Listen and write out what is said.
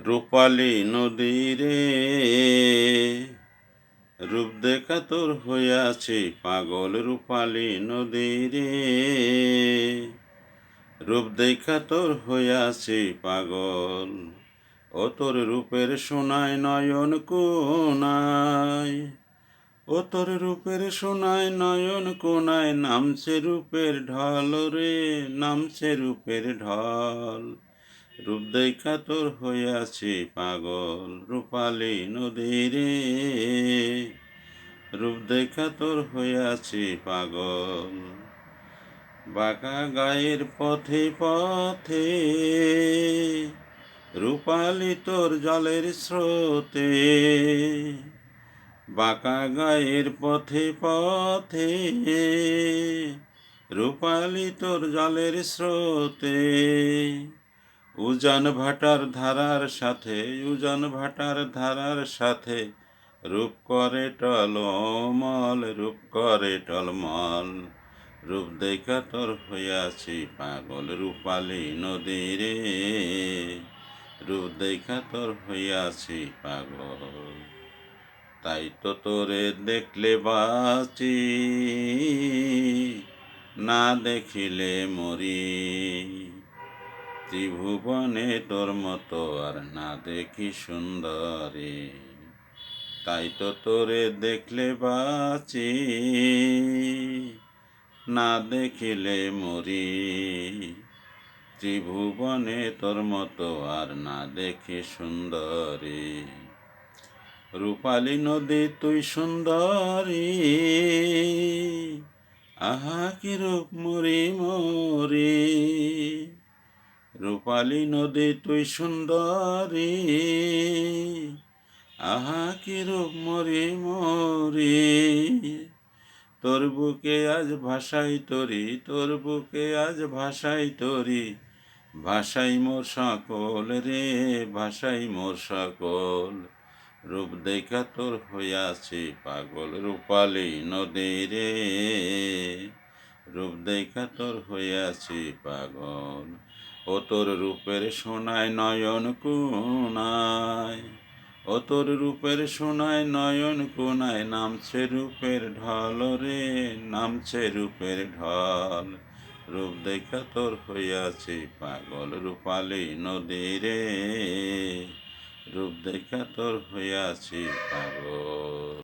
রূপালী নদী রে, রূপ দেখা তোর হইয়াছি পাগল। রূপালী নদী রে, রূপ দেখা তোর হইয়াছি পাগল। ও তোর রূপের সোনায় নয়ন কোনায়, ও তোর রূপের সোনায় নয়ন কোনায় নামছে রূপের ঢল রে, নামছে রূপের ঢল। রূপ দেখা তোর হইয়াছি পাগল। রূপালী নদী রে, রূপ দেখা তোর হইয়াছি পাগল। বাঁকা গায়ের পথে পথে, রূপালী তোর জলের স্রোতে। বাঁকা গায়ের পথে পথে, রূপালী তোর জলের স্রোতে। উজান ভাটার ধারার সাথে, উজান ভাটার ধারার সাথে, রূপ করে টলমল, রূপ করে টলমল। রূপ দেখা তোর হইয়াছি পাগল। রূপালী নদী রে, রূপ দেখা তোর হইয়াছি পাগল। তাই তো তোরে দেখলে বাঁচি, না দেখিলে মরি। ত্রিভুবনে তোর মতো আর না দেখি সুন্দরী। তাই তো তোরে দেখলে বাঁচি, না দেখিলে মরি। ত্রিভুবনে তোর মতো আর না দেখি সুন্দরী। রূপালী নদী তুই সুন্দরী, আহা কি রূপ মরি মরি। রূপালী নদী তুই সুন্দরী, আহা কি রূপ মরি মরি। তোর বুকে আজ ভাষাই তরি, তোর বুকে আজ ভাষাই তরি। ভাষাই মোর সকল রে, ভাষাই মোর সকল। রূপ দেখা তোর হইয়াছি পাগল। রূপালী নদী রে, রূপ দেখা তোর হইয়াছি পাগল। ও তোর রূপের সোনায় নয়ন কোনায়, ও তোর রূপের সোনায় নয়ন কোনায় নামছে রূপের ঢল রে, নামছে রূপের ঢল। রূপ দেখা তোর হইয়াছি পাগল। রূপালী নদী রে, রূপ দেখা তোর হইয়াছি পাগল।